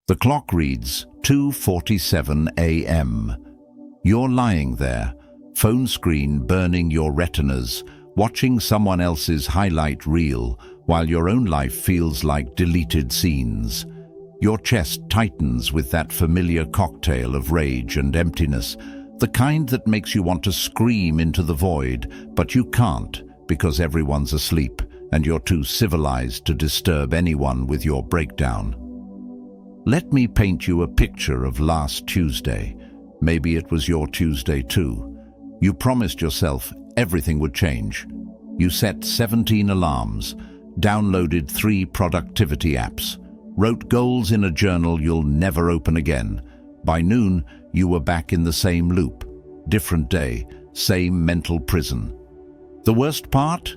The clock reads 2:47 a.m. You're lying there, phone screen burning your retinas, watching someone else's highlight reel while your own life feels like deleted scenes. Your chest tightens with that familiar cocktail of rage and emptiness, the kind that makes you want to scream into the void, but you can't because everyone's asleep and you're too civilized to disturb anyone with your breakdown. Let me paint you a picture of last Tuesday. Maybe it was your Tuesday too. You promised yourself everything would change. You set 17 alarms, downloaded 3 productivity apps, wrote goals in a journal you'll never open again. By noon, you were back in the same loop. Different day, same mental prison. The worst part?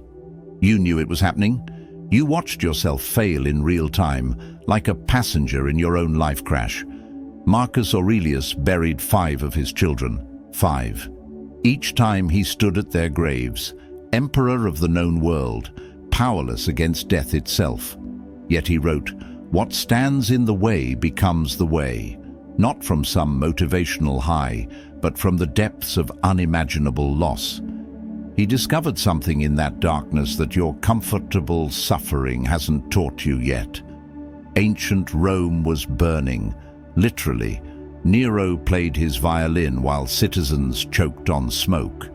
You knew it was happening. You watched yourself fail in real time, like a passenger in your own life crash. Marcus Aurelius buried 5 of his children. 5. Each time he stood at their graves, emperor of the known world, powerless against death itself. Yet he wrote, "What stands in the way becomes the way," not from some motivational high, but from the depths of unimaginable loss. He discovered something in that darkness that your comfortable suffering hasn't taught you yet. Ancient Rome was burning, literally. Nero played his violin while citizens choked on smoke.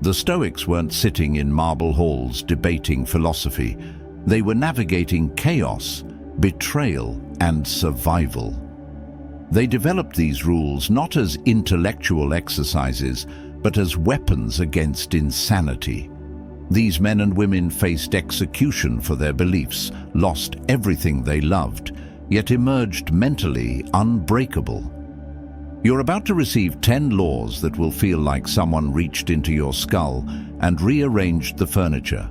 The Stoics weren't sitting in marble halls debating philosophy. They were navigating chaos, betrayal, and survival. They developed these rules not as intellectual exercises, but as weapons against insanity. These men and women faced execution for their beliefs, lost everything they loved, yet emerged mentally unbreakable. You're about to receive 10 laws that will feel like someone reached into your skull and rearranged the furniture.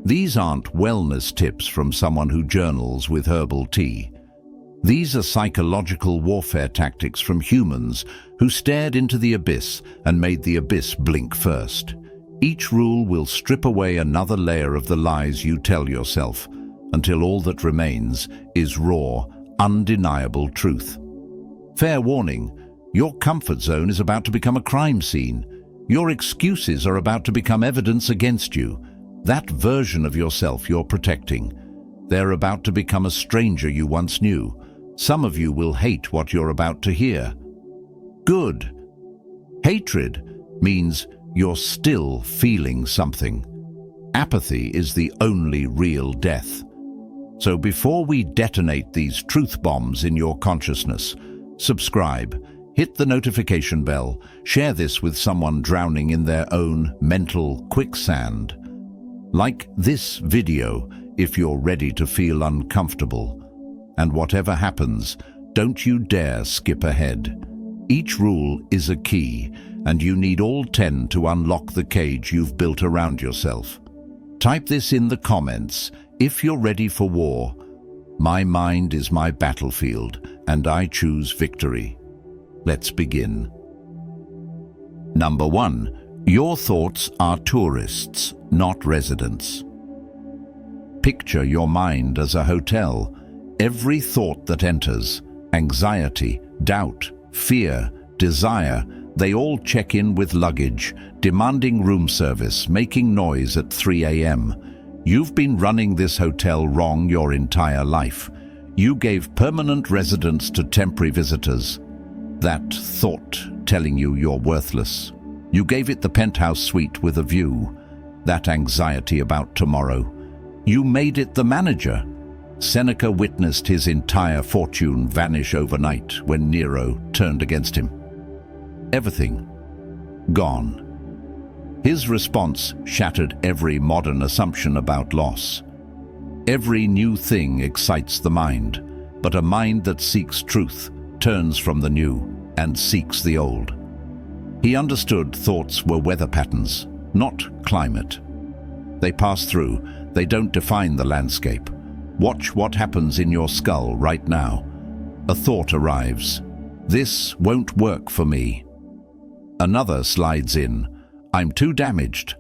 These aren't wellness tips from someone who journals with herbal tea. These are psychological warfare tactics from humans who stared into the abyss and made the abyss blink first. Each rule will strip away another layer of the lies you tell yourself, until all that remains is raw, undeniable truth. Fair warning, your comfort zone is about to become a crime scene. Your excuses are about to become evidence against you. That version of yourself you're protecting. They're about to become a stranger you once knew. Some of you will hate what you're about to hear. Good. Hatred means you're still feeling something. Apathy is the only real death. So before we detonate these truth bombs in your consciousness, subscribe, hit the notification bell, share this with someone drowning in their own mental quicksand. Like this video if you're ready to feel uncomfortable. And whatever happens, don't you dare skip ahead. Each rule is a key, and you need all 10 to unlock the cage you've built around yourself. Type this in the comments if you're ready for war. My mind is my battlefield, and I choose victory. Let's begin. Number 1. Your thoughts are tourists, not residents. Picture your mind as a hotel. Every thought that enters, anxiety, doubt, fear, desire, they all check in with luggage, demanding room service, making noise at 3 a.m. You've been running this hotel wrong your entire life. You gave permanent residence to temporary visitors. That thought telling you you're worthless. You gave it the penthouse suite with a view. That anxiety about tomorrow. You made it the manager. Seneca witnessed his entire fortune vanish overnight when Nero turned against him. Everything gone. His response shattered every modern assumption about loss. Every new thing excites the mind, but a mind that seeks truth turns from the new and seeks the old. He understood thoughts were weather patterns, not climate. They pass through, they don't define the landscape. Watch what happens in your skull right now. A thought arrives. This won't work for me. Another slides in. I'm too damaged.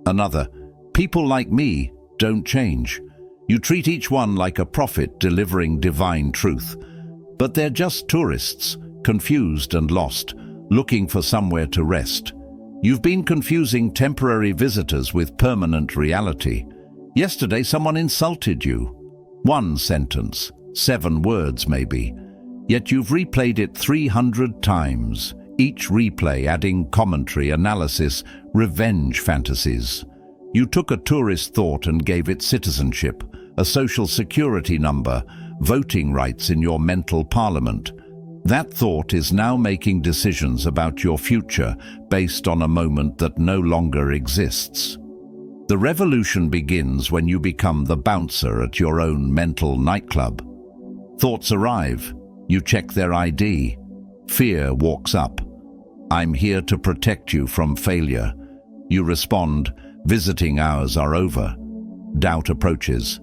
Another. People like me don't change. You treat each one like a prophet delivering divine truth. But they're just tourists, confused and lost, looking for somewhere to rest. You've been confusing temporary visitors with permanent reality. Yesterday someone insulted you. One sentence, 7 words maybe. Yet you've replayed it 300 times, each replay adding commentary, analysis, revenge fantasies. You took a tourist thought and gave it citizenship, a social security number, voting rights in your mental parliament. That thought is now making decisions about your future based on a moment that no longer exists. The revolution begins when you become the bouncer at your own mental nightclub. Thoughts arrive. You check their ID. Fear walks up. I'm here to protect you from failure. You respond, visiting hours are over. Doubt approaches.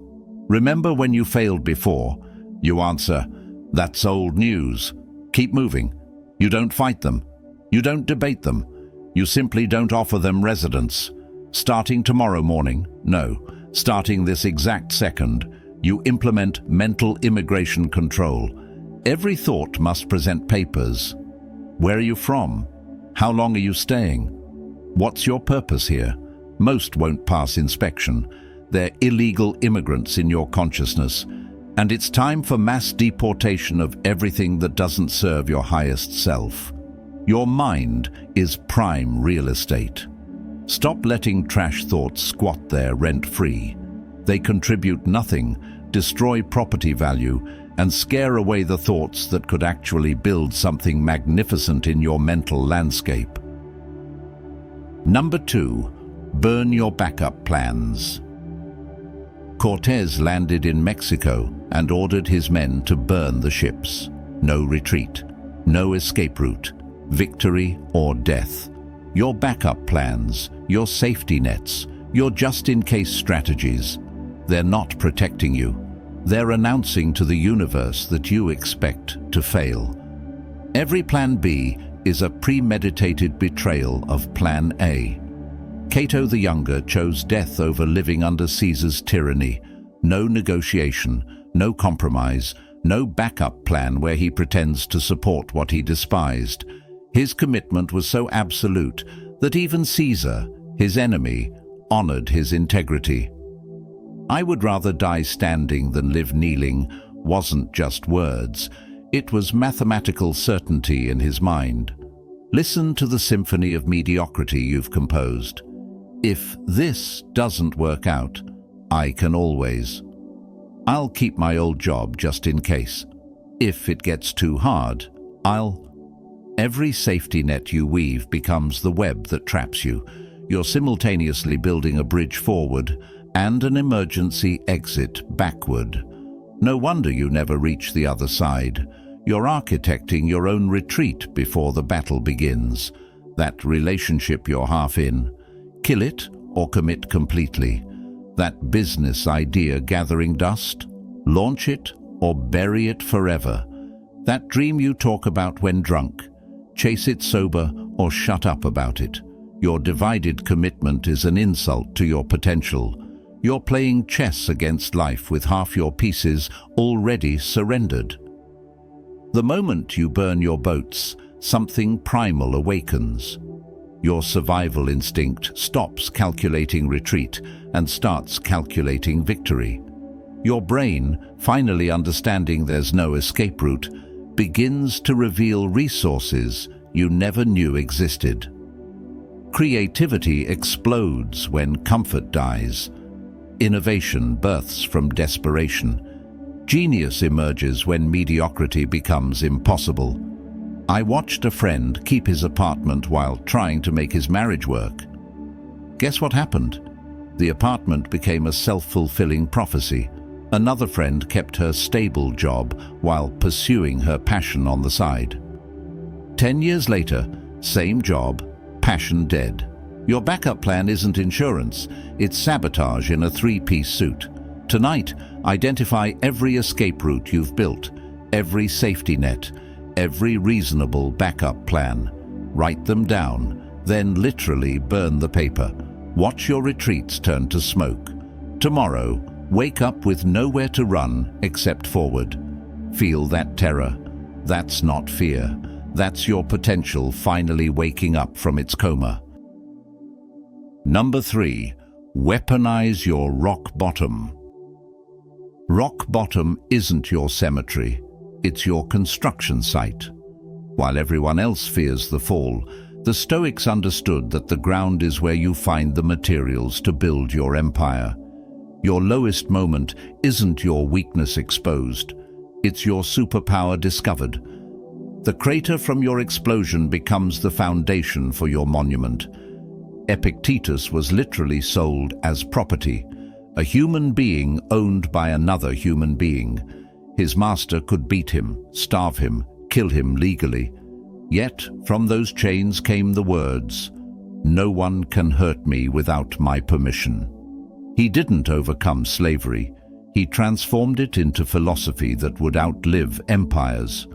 Remember when you failed before? You answer, that's old news. Keep moving. You don't fight them. You don't debate them. You simply don't offer them residence. Starting tomorrow morning, no, starting this exact second, you implement mental immigration control. Every thought must present papers. Where are you from? How long are you staying? What's your purpose here? Most won't pass inspection. They're illegal immigrants in your consciousness. And it's time for mass deportation of everything that doesn't serve your highest self. Your mind is prime real estate. Stop letting trash thoughts squat there rent-free. They contribute nothing, destroy property value, and scare away the thoughts that could actually build something magnificent in your mental landscape. Number 2. Burn your backup plans. Cortés landed in Mexico and ordered his men to burn the ships. No retreat, no escape route, victory or death. Your backup plans, your safety nets, your just-in-case strategies, they're not protecting you. They're announcing to the universe that you expect to fail. Every plan B is a premeditated betrayal of plan A. Cato the Younger chose death over living under Caesar's tyranny. No negotiation, no compromise, no backup plan where he pretends to support what he despised. His commitment was so absolute that even Caesar, his enemy, honored his integrity. I would rather die standing than live kneeling wasn't just words. It was mathematical certainty in his mind. Listen to the symphony of mediocrity you've composed. If this doesn't work out, I can always. I'll keep my old job just in case. If it gets too hard, Every safety net you weave becomes the web that traps you. You're simultaneously building a bridge forward and an emergency exit backward. No wonder you never reach the other side. You're architecting your own retreat before the battle begins. That relationship you're half in. Kill it or commit completely. That business idea gathering dust. Launch it or bury it forever. That dream you talk about when drunk. Chase it sober or shut up about it. Your divided commitment is an insult to your potential. You're playing chess against life with half your pieces already surrendered. The moment you burn your boats, something primal awakens. Your survival instinct stops calculating retreat and starts calculating victory. Your brain, finally understanding there's no escape route, begins to reveal resources you never knew existed. Creativity explodes when comfort dies. Innovation births from desperation. Genius emerges when mediocrity becomes impossible. I watched a friend keep his apartment while trying to make his marriage work. Guess what happened? The apartment became a self-fulfilling prophecy. Another friend kept her stable job while pursuing her passion on the side. 10 years later, same job, passion dead. Your backup plan isn't insurance, it's sabotage in a 3-piece suit. Tonight, identify every escape route you've built, every safety net, every reasonable backup plan. Write them down, then literally burn the paper. Watch your retreats turn to smoke. Tomorrow, wake up with nowhere to run except forward. Feel that terror. That's not fear. That's your potential finally waking up from its coma. Number 3. Weaponize your rock bottom. Rock bottom isn't your cemetery. It's your construction site. While everyone else fears the fall, the Stoics understood that the ground is where you find the materials to build your empire. Your lowest moment isn't your weakness exposed. It's your superpower discovered. The crater from your explosion becomes the foundation for your monument. Epictetus was literally sold as property, a human being owned by another human being. His master could beat him, starve him, kill him legally. Yet from those chains came the words, "No one can hurt me without my permission." He didn't overcome slavery. He transformed it into philosophy that would outlive empires.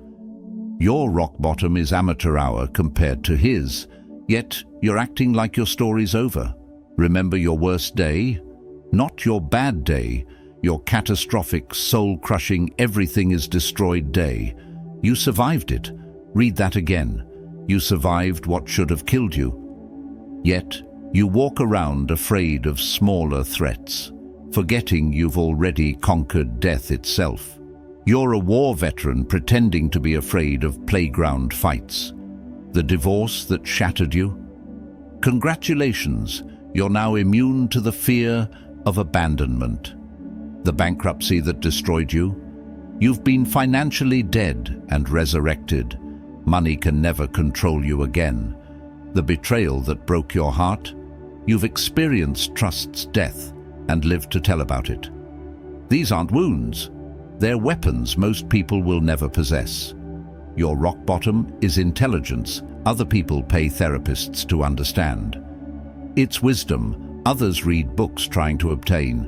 Your rock bottom is amateur hour compared to his, yet you're acting like your story's over. Remember your worst day? Not your bad day, your catastrophic, soul-crushing, everything is destroyed day. You survived it. Read that again. You survived what should have killed you. Yet, you walk around afraid of smaller threats, forgetting you've already conquered death itself. You're a war veteran pretending to be afraid of playground fights. The divorce that shattered you? Congratulations, you're now immune to the fear of abandonment. The bankruptcy that destroyed you? You've been financially dead and resurrected. Money can never control you again. The betrayal that broke your heart? You've experienced trust's death and lived to tell about it. These aren't wounds. They're weapons most people will never possess. Your rock bottom is intelligence other people pay therapists to understand. It's wisdom others read books trying to obtain.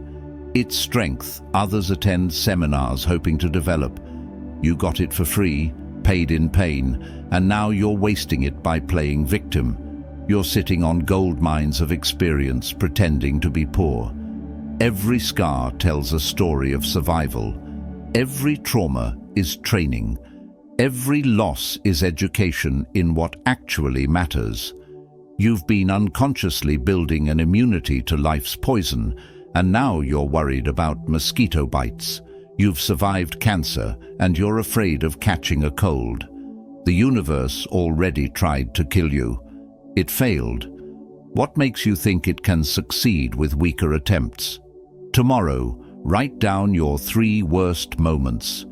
It's strength others attend seminars hoping to develop. You got it for free, paid in pain, and now you're wasting it by playing victim. You're sitting on gold mines of experience pretending to be poor. Every scar tells a story of survival. Every trauma is training. Every loss is education in what actually matters. You've been unconsciously building an immunity to life's poison, and now you're worried about mosquito bites. You've survived cancer, and you're afraid of catching a cold. The universe already tried to kill you. It failed. What makes you think it can succeed with weaker attempts? Tomorrow, write down your 3 worst moments.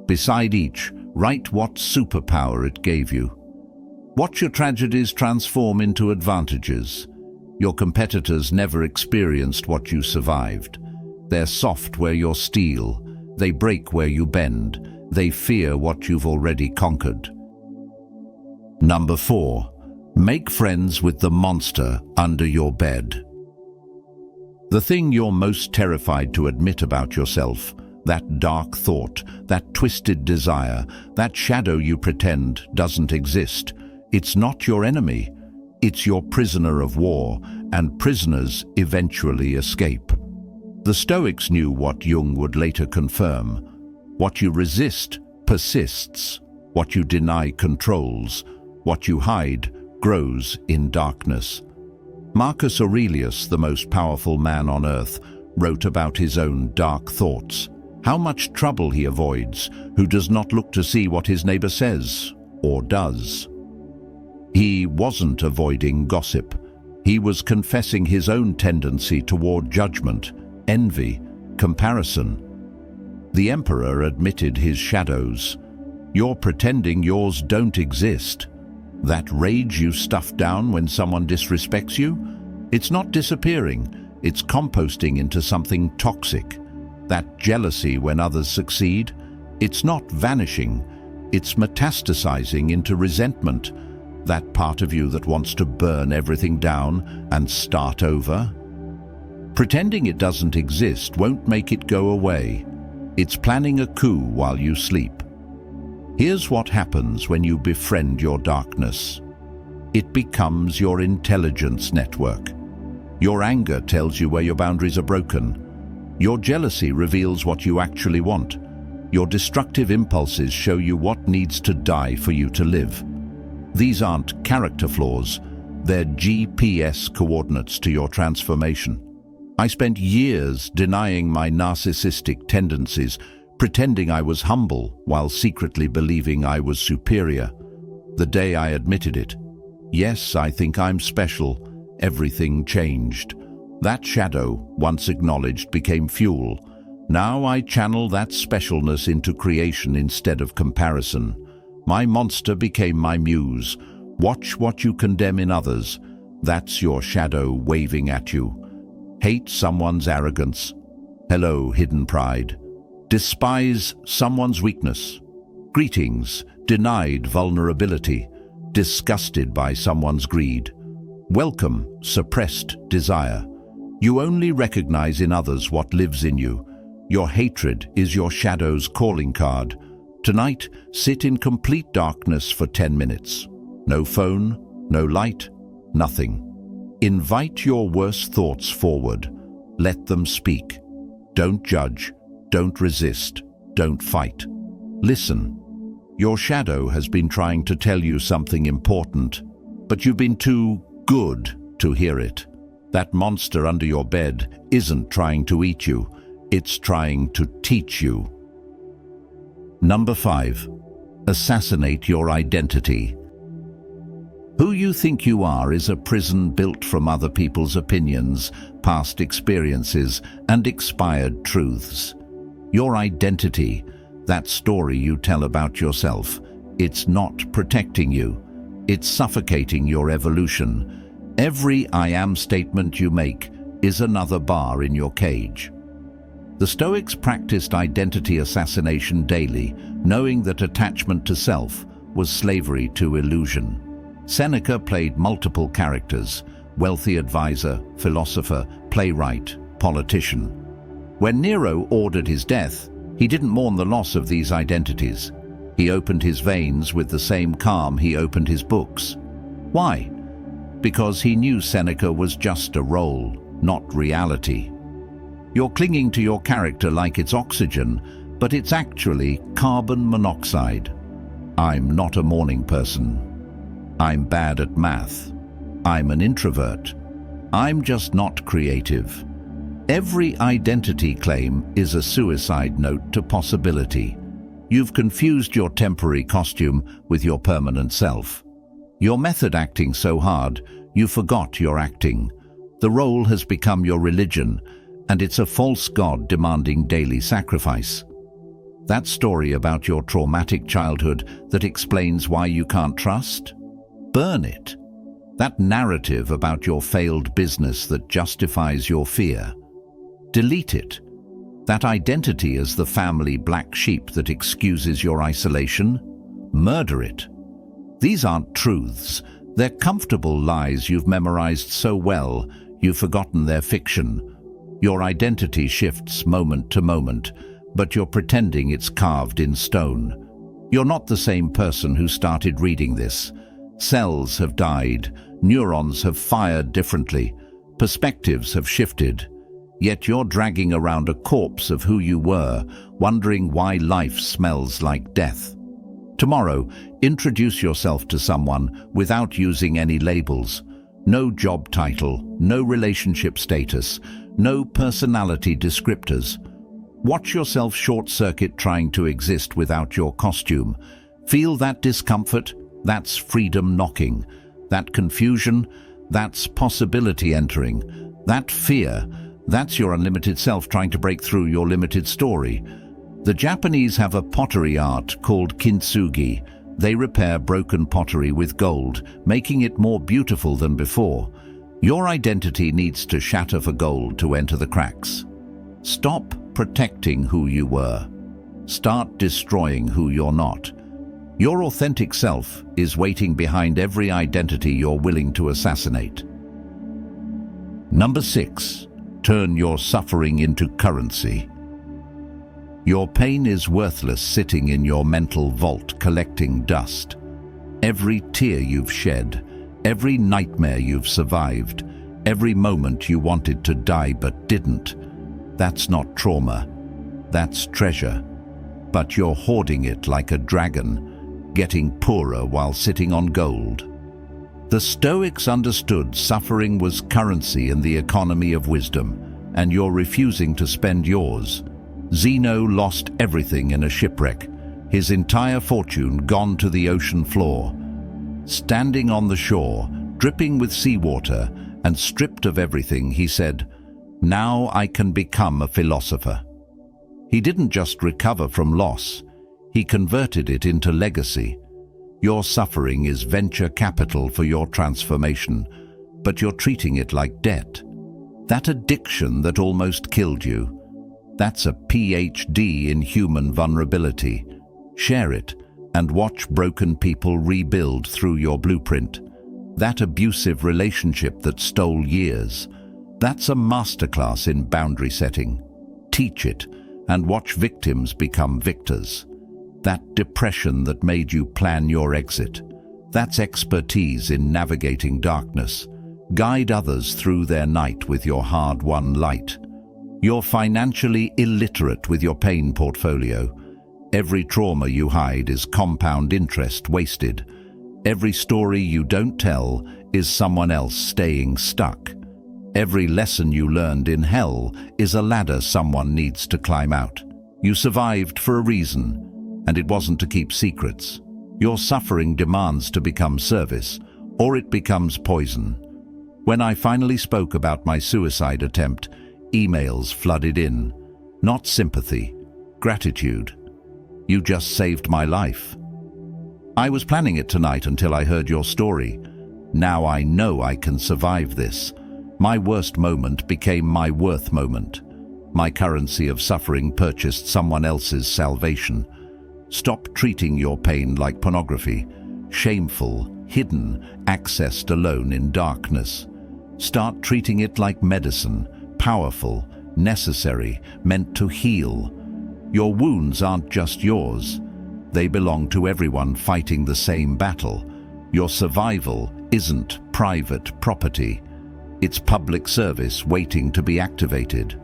Beside each, write what superpower it gave you. Watch your tragedies transform into advantages. Your competitors never experienced what you survived. They're soft where you're steel. They break where you bend. They fear what you've already conquered. Number 4. Make friends with the monster under your bed. The thing you're most terrified to admit about yourself, that dark thought, that twisted desire, that shadow you pretend doesn't exist, it's not your enemy. It's your prisoner of war, and prisoners eventually escape. The Stoics knew what Jung would later confirm. What you resist persists. What you deny controls. What you hide grows in darkness. Marcus Aurelius, the most powerful man on earth, wrote about his own dark thoughts. How much trouble he avoids, who does not look to see what his neighbor says, or does. He wasn't avoiding gossip. He was confessing his own tendency toward judgment, envy, comparison. The emperor admitted his shadows. You're pretending yours don't exist. That rage you stuff down when someone disrespects you? It's not disappearing, it's composting into something toxic. That jealousy when others succeed? It's not vanishing, it's metastasizing into resentment. That part of you that wants to burn everything down and start over? Pretending it doesn't exist won't make it go away. It's planning a coup while you sleep. Here's what happens when you befriend your darkness. It becomes your intelligence network. Your anger tells you where your boundaries are broken. Your jealousy reveals what you actually want. Your destructive impulses show you what needs to die for you to live. These aren't character flaws, they're GPS coordinates to your transformation. I spent years denying my narcissistic tendencies, pretending I was humble while secretly believing I was superior. The day I admitted it, yes, I think I'm special, everything changed. That shadow, once acknowledged, became fuel. Now I channel that specialness into creation instead of comparison. My monster became my muse. Watch what you condemn in others. That's your shadow waving at you. Hate someone's arrogance. Hello, hidden pride. Despise someone's weakness. Greetings, denied vulnerability. Disgusted by someone's greed. Welcome, suppressed desire. You only recognize in others what lives in you. Your hatred is your shadow's calling card. Tonight, sit in complete darkness for 10 minutes. No phone, no light, nothing. Invite your worst thoughts forward. Let them speak. Don't judge, don't resist, don't fight. Listen. Your shadow has been trying to tell you something important, but you've been too good to hear it. That monster under your bed isn't trying to eat you, it's trying to teach you. Number 5. Assassinate your identity. Who you think you are is a prison built from other people's opinions, past experiences, and expired truths. Your identity, that story you tell about yourself, it's not protecting you. It's suffocating your evolution. Every I am statement you make is another bar in your cage. The Stoics practiced identity assassination daily, knowing that attachment to self was slavery to illusion. Seneca played multiple characters: wealthy advisor, philosopher, playwright, politician. When Nero ordered his death, he didn't mourn the loss of these identities. He opened his veins with the same calm he opened his books. Why? Because he knew Seneca was just a role, not reality. You're clinging to your character like it's oxygen, but it's actually carbon monoxide. I'm not a morning person. I'm bad at math. I'm an introvert. I'm just not creative. Every identity claim is a suicide note to possibility. You've confused your temporary costume with your permanent self. Your method acting so hard, you forgot your acting. The role has become your religion, and it's a false god demanding daily sacrifice. That story about your traumatic childhood that explains why you can't trust? Burn it. That narrative about your failed business that justifies your fear? Delete it. That identity as the family black sheep that excuses your isolation? Murder it. These aren't truths. They're comfortable lies you've memorized so well, you've forgotten they're fiction. Your identity shifts moment to moment, but you're pretending it's carved in stone. You're not the same person who started reading this. Cells have died, neurons have fired differently, perspectives have shifted. Yet you're dragging around a corpse of who you were, wondering why life smells like death. Tomorrow, introduce yourself to someone without using any labels. No job title, no relationship status, no personality descriptors. Watch yourself short-circuit trying to exist without your costume. Feel that discomfort? That's freedom knocking. That confusion? That's possibility entering. That fear? That's your unlimited self trying to break through your limited story. The Japanese have a pottery art called kintsugi. They repair broken pottery with gold, making it more beautiful than before. Your identity needs to shatter for gold to enter the cracks. Stop protecting who you were. Start destroying who you're not. Your authentic self is waiting behind every identity you're willing to assassinate. Number 6. Turn your suffering into currency. Your pain is worthless sitting in your mental vault collecting dust. Every tear you've shed, every nightmare you've survived, every moment you wanted to die but didn't, that's not trauma, that's treasure. but you're hoarding it like a dragon, getting poorer while sitting on gold. The Stoics understood suffering was currency in the economy of wisdom, and you're refusing to spend yours. Zeno lost everything in a shipwreck, his entire fortune gone to the ocean floor. Standing on the shore, dripping with seawater and stripped of everything, he said, "Now I can become a philosopher." He didn't just recover from loss, he converted it into legacy. Your suffering is venture capital for your transformation, but you're treating it like debt. That addiction that almost killed you, that's a PhD in human vulnerability. Share it and watch broken people rebuild through your blueprint. That abusive relationship that stole years, that's a masterclass in boundary setting. Teach it and watch victims become victors. That depression that made you plan your exit, that's expertise in navigating darkness. Guide others through their night with your hard-won light. You're financially illiterate with your pain portfolio. Every trauma you hide is compound interest wasted. Every story you don't tell is someone else staying stuck. Every lesson you learned in hell is a ladder someone needs to climb out. You survived for a reason, and it wasn't to keep secrets. Your suffering demands to become service, or it becomes poison. When I finally spoke about my suicide attempt, emails flooded in. Not sympathy, gratitude. "You just saved my life. I was planning it tonight until I heard your story. Now I know I can survive this. My worst moment became my worth moment. My currency of suffering purchased someone else's salvation." Stop treating your pain like pornography, shameful, hidden, accessed alone in darkness. Start treating it like medicine, powerful, necessary, meant to heal. Your wounds aren't just yours. They belong to everyone fighting the same battle. Your survival isn't private property. It's public service waiting to be activated.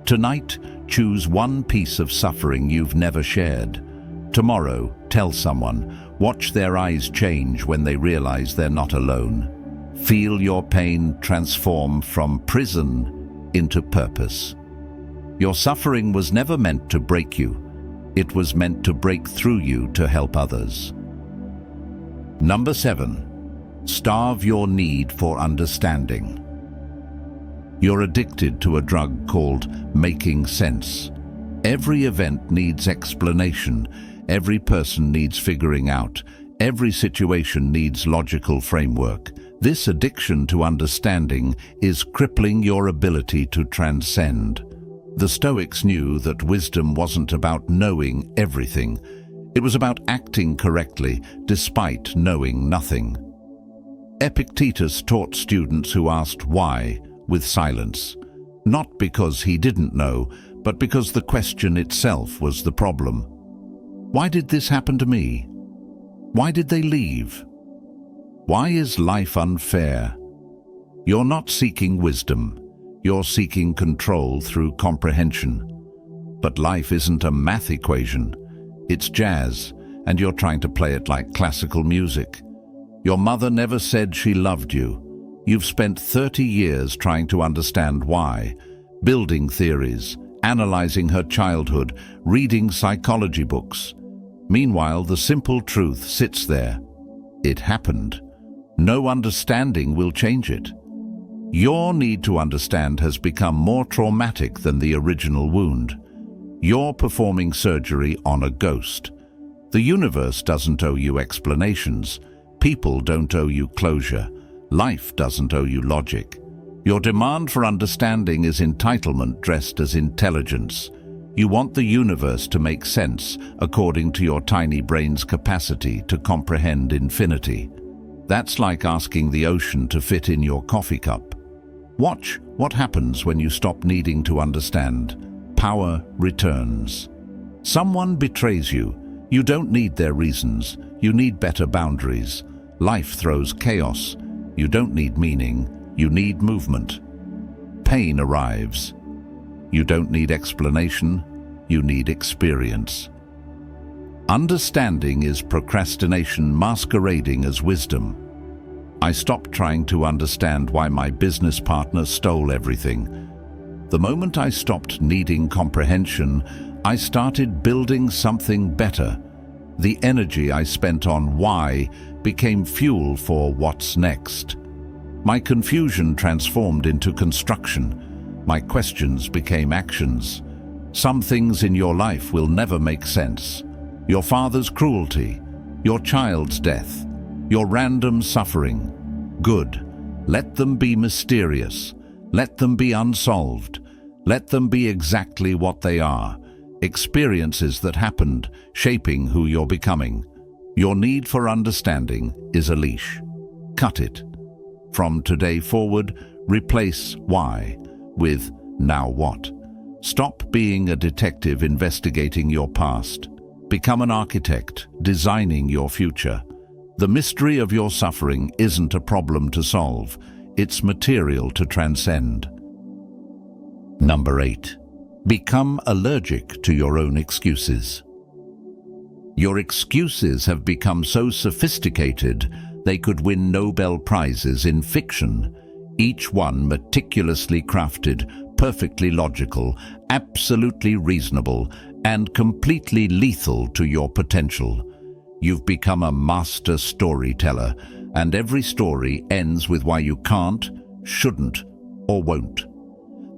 Tonight, choose one piece of suffering you've never shared. Tomorrow, tell someone. Watch their eyes change when they realize they're not alone. Feel your pain transform from prison into purpose. Your suffering was never meant to break you. It was meant to break through you to help others. Number 7. Starve your need for understanding. You're addicted to a drug called making sense. Every event needs explanation. Every person needs figuring out. Every situation needs logical framework. This addiction to understanding is crippling your ability to transcend. The Stoics knew that wisdom wasn't about knowing everything. It was about acting correctly despite knowing nothing. Epictetus taught students who asked why with silence, not because he didn't know, but because the question itself was the problem. Why did this happen to me? Why did they leave? Why is life unfair? You're not seeking wisdom. You're seeking control through comprehension. But life isn't a math equation. It's jazz, and you're trying to play it like classical music. Your mother never said she loved you. You've spent 30 years trying to understand why, building theories, analyzing her childhood, reading psychology books. Meanwhile, the simple truth sits there. It happened. No understanding will change it. Your need to understand has become more traumatic than the original wound. You're performing surgery on a ghost. The universe doesn't owe you explanations. People don't owe you closure. Life doesn't owe you logic. Your demand for understanding is entitlement dressed as intelligence. You want the universe to make sense according to your tiny brain's capacity to comprehend infinity. That's like asking the ocean to fit in your coffee cup. Watch what happens when you stop needing to understand. Power returns. Someone betrays you. You don't need their reasons. You need better boundaries. Life throws chaos. You don't need meaning. You need movement. Pain arrives. You don't need explanation. You need experience. Understanding is procrastination masquerading as wisdom. I stopped trying to understand why my business partner stole everything. The moment I stopped needing comprehension, I started building something better. The energy I spent on why became fuel for what's next. My confusion transformed into construction. My questions became actions. Some things in your life will never make sense. Your father's cruelty, your child's death, your random suffering. Good. Let them be mysterious. Let them be unsolved. Let them be exactly what they are. Experiences that happened, shaping who you're becoming. Your need for understanding is a leash. Cut it. From today forward, replace why with now what. Stop being a detective investigating your past. Become an architect, designing your future. The mystery of your suffering isn't a problem to solve. It's material to transcend. Number 8. Become allergic to your own excuses. Your excuses have become so sophisticated they could win Nobel Prizes in fiction, each one meticulously crafted, perfectly logical, absolutely reasonable, and completely lethal to your potential. You've become a master storyteller, and every story ends with why you can't, shouldn't, or won't.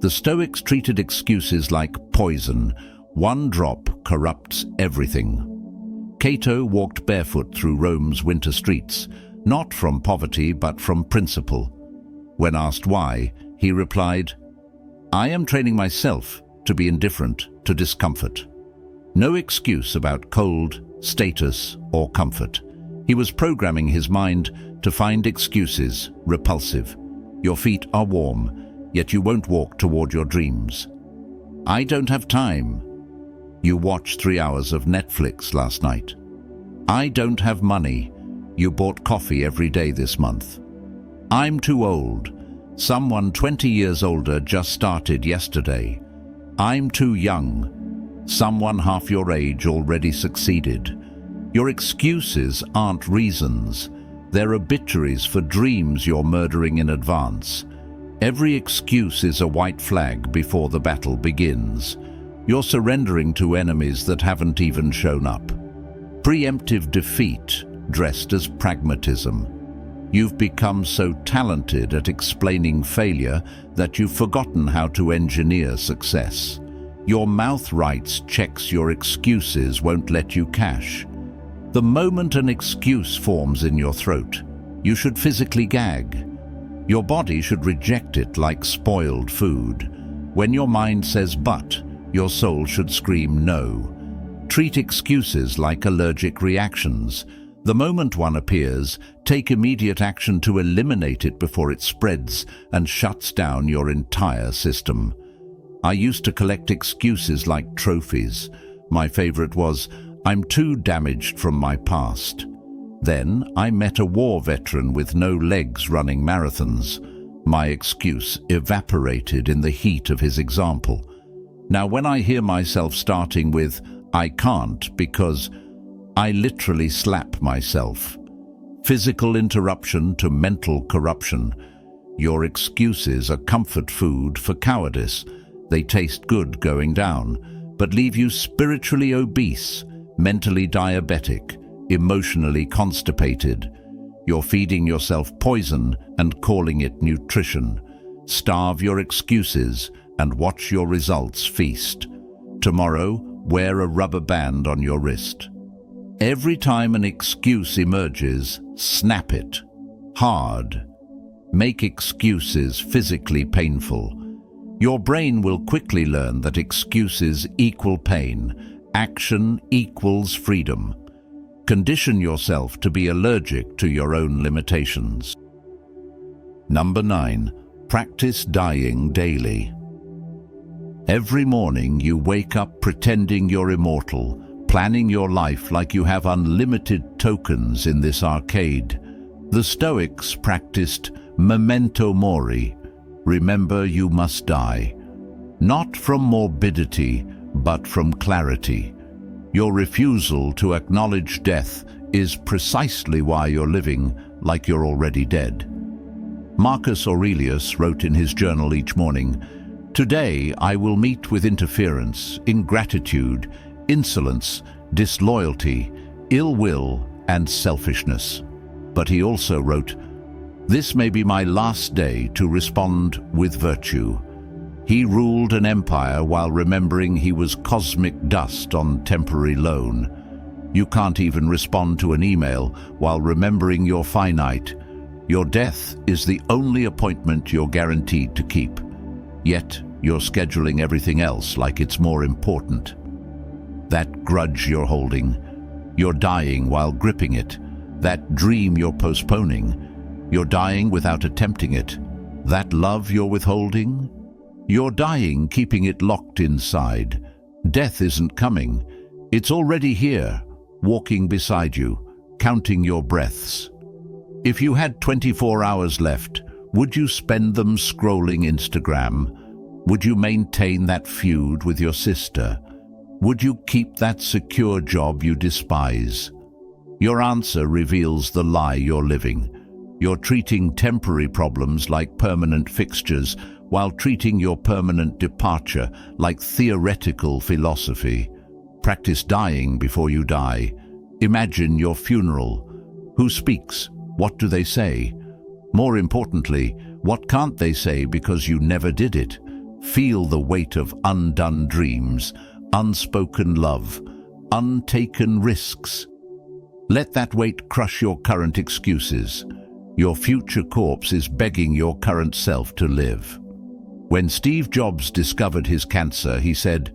The Stoics treated excuses like poison. One drop corrupts everything. Cato walked barefoot through Rome's winter streets, not from poverty but from principle. When asked why, he replied, "I am training myself to be indifferent to discomfort." No excuse about cold, status, or comfort. He was programming his mind to find excuses repulsive. Your feet are warm, yet you won't walk toward your dreams. I don't have time. You watched 3 hours of Netflix last night. I don't have money. You bought coffee every day this month. I'm too old. Someone 20 years older just started yesterday. I'm too young. Someone half your age already succeeded. Your excuses aren't reasons. They're obituaries for dreams you're murdering in advance. Every excuse is a white flag before the battle begins. You're surrendering to enemies that haven't even shown up. Preemptive defeat dressed as pragmatism. You've become so talented at explaining failure that you've forgotten how to engineer success. Your mouth rights checks your excuses won't let you cash. The moment an excuse forms in your throat, you should physically gag. Your body should reject it like spoiled food. When your mind says but, your soul should scream no. Treat excuses like allergic reactions. The moment one appears, take immediate action to eliminate it before it spreads and shuts down your entire system. I used to collect excuses like trophies. My favorite was, I'm too damaged from my past. Then I met a war veteran with no legs running marathons. My excuse evaporated in the heat of his example. Now when I hear myself starting with, I can't, because I literally slap myself. Physical interruption to mental corruption. Your excuses are comfort food for cowardice. They taste good going down, but leave you spiritually obese, mentally diabetic, emotionally constipated. You're feeding yourself poison and calling it nutrition. Starve your excuses and watch your results feast. Tomorrow, wear a rubber band on your wrist. Every time an excuse emerges, snap it. Hard. Make excuses physically painful. Your brain will quickly learn that excuses equal pain. Action equals freedom. Condition yourself to be allergic to your own limitations. Number 9. Practice dying daily. Every morning you wake up pretending you're immortal, planning your life like you have unlimited tokens in this arcade. The Stoics practiced memento mori. Remember you must die. Not from morbidity, but from clarity. Your refusal to acknowledge death is precisely why you're living like you're already dead. Marcus Aurelius wrote in his journal each morning, "Today I will meet with interference, ingratitude, insolence, disloyalty, ill will, and selfishness." But he also wrote, "This may be my last day to respond with virtue." He ruled an empire while remembering he was cosmic dust on temporary loan. You can't even respond to an email while remembering you're finite. Your death is the only appointment you're guaranteed to keep. Yet you're scheduling everything else like it's more important. That grudge you're holding, you're dying while gripping it. That dream you're postponing, you're dying without attempting it. That love you're withholding, you're dying keeping it locked inside. Death isn't coming. It's already here, walking beside you, counting your breaths. If you had 24 hours left, would you spend them scrolling Instagram? Would you maintain that feud with your sister? Would you keep that secure job you despise? Your answer reveals the lie you're living. You're treating temporary problems like permanent fixtures, while treating your permanent departure like theoretical philosophy. Practice dying before you die. Imagine your funeral. Who speaks? What do they say? More importantly, what can't they say because you never did it? Feel the weight of undone dreams, unspoken love, untaken risks. Let that weight crush your current excuses. Your future corpse is begging your current self to live. When Steve Jobs discovered his cancer, he said,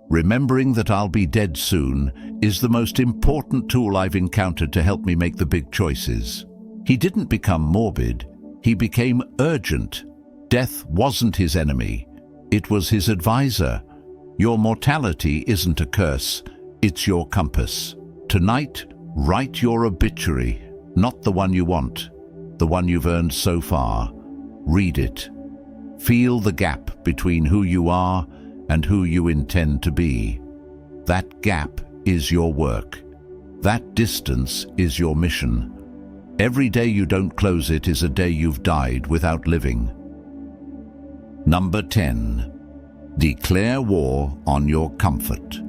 "Remembering that I'll be dead soon is the most important tool I've encountered to help me make the big choices." He didn't become morbid, he became urgent. Death wasn't his enemy, it was his advisor. Your mortality isn't a curse, it's your compass. Tonight, write your obituary, not the one you want, the one you've earned so far. Read it. Feel the gap between who you are and who you intend to be. That gap is your work. That distance is your mission. Every day you don't close it is a day you've died without living. Number 10. Declare war on your comfort.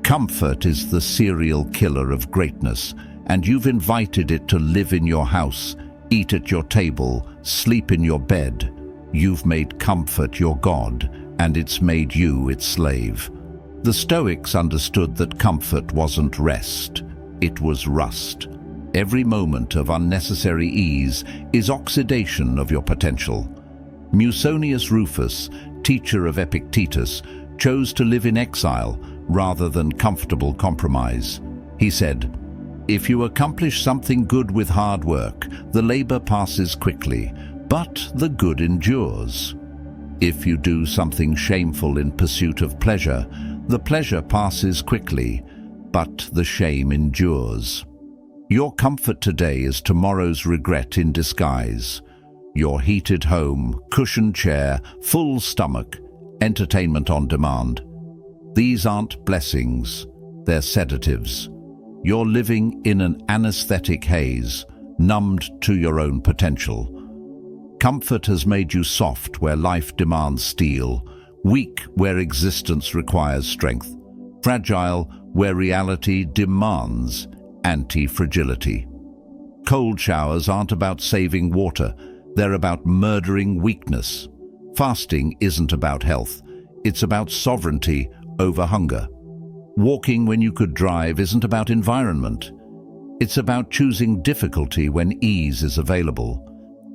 Comfort is the serial killer of greatness, and you've invited it to live in your house, eat at your table, sleep in your bed. You've made comfort your god, and it's made you its slave. The Stoics understood that comfort wasn't rest, it was rust. Every moment of unnecessary ease is oxidation of your potential. Musonius Rufus, teacher of Epictetus, chose to live in exile rather than comfortable compromise. He said, "If you accomplish something good with hard work, the labor passes quickly, but the good endures. If you do something shameful in pursuit of pleasure, the pleasure passes quickly, but the shame endures." Your comfort today is tomorrow's regret in disguise. Your heated home, cushioned chair, full stomach, entertainment on demand. These aren't blessings, they're sedatives. You're living in an anesthetic haze, numbed to your own potential. Comfort has made you soft where life demands steel, weak where existence requires strength, fragile where reality demands anti-fragility. Cold showers aren't about saving water, they're about murdering weakness. Fasting isn't about health, it's about sovereignty over hunger. Walking when you could drive isn't about environment, it's about choosing difficulty when ease is available.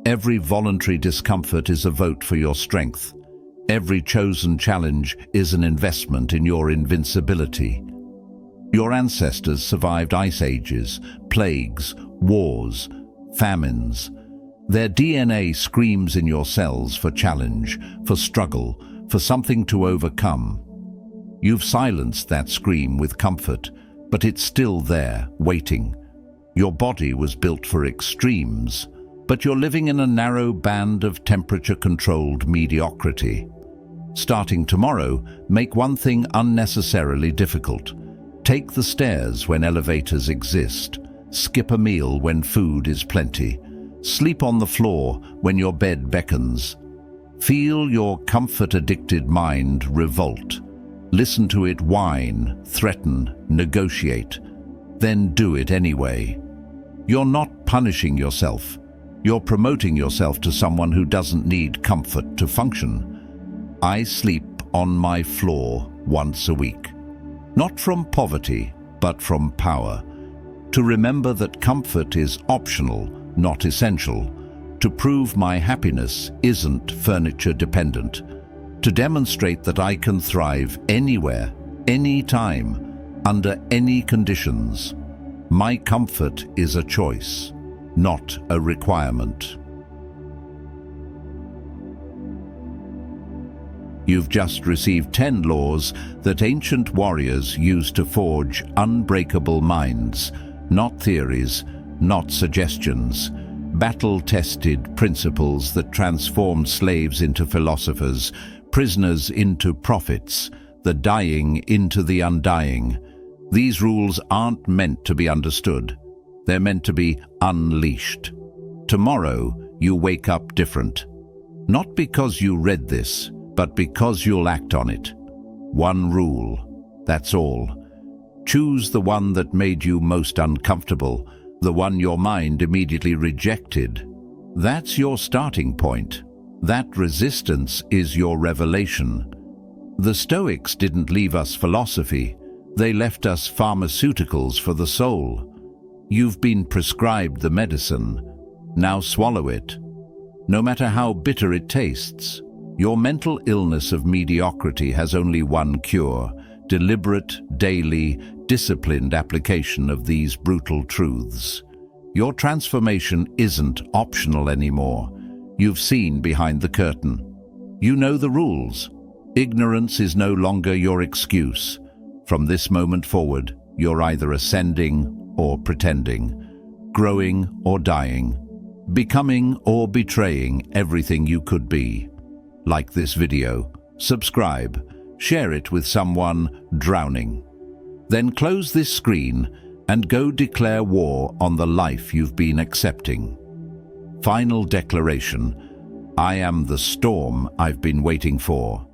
Every voluntary discomfort is a vote for your strength. Every chosen challenge is an investment in your invincibility. Your ancestors survived ice ages, plagues, wars, famines. Their DNA screams in your cells for challenge, for struggle, for something to overcome. You've silenced that scream with comfort, but it's still there, waiting. Your body was built for extremes, but you're living in a narrow band of temperature-controlled mediocrity. Starting tomorrow, make one thing unnecessarily difficult. Take the stairs when elevators exist. Skip a meal when food is plenty. Sleep on the floor when your bed beckons. Feel your comfort-addicted mind revolt. Listen to it whine, threaten, negotiate. Then do it anyway. You're not punishing yourself. You're promoting yourself to someone who doesn't need comfort to function. I sleep on my floor once a week. Not from poverty, but from power. To remember that comfort is optional, not essential. To prove my happiness isn't furniture-dependent. To demonstrate that I can thrive anywhere, anytime, under any conditions. My comfort is a choice, not a requirement. You've just received 10 laws that ancient warriors used to forge unbreakable minds, not theories, not suggestions. Battle-tested principles that transformed slaves into philosophers, prisoners into prophets, the dying into the undying. These rules aren't meant to be understood. They're meant to be unleashed. Tomorrow, you wake up different. Not because you read this, but because you'll act on it. One rule, that's all. Choose the one that made you most uncomfortable, the one your mind immediately rejected. That's your starting point. That resistance is your revelation. The Stoics didn't leave us philosophy. They left us pharmaceuticals for the soul. You've been prescribed the medicine. Now swallow it. No matter how bitter it tastes. Your mental illness of mediocrity has only one cure: deliberate, daily, disciplined application of these brutal truths. Your transformation isn't optional anymore. You've seen behind the curtain. You know the rules. Ignorance is no longer your excuse. From this moment forward, you're either ascending or pretending, growing or dying, becoming or betraying everything you could be. Like this video, subscribe, share it with someone drowning. Then close this screen and go declare war on the life you've been accepting. Final declaration: I am the storm I've been waiting for.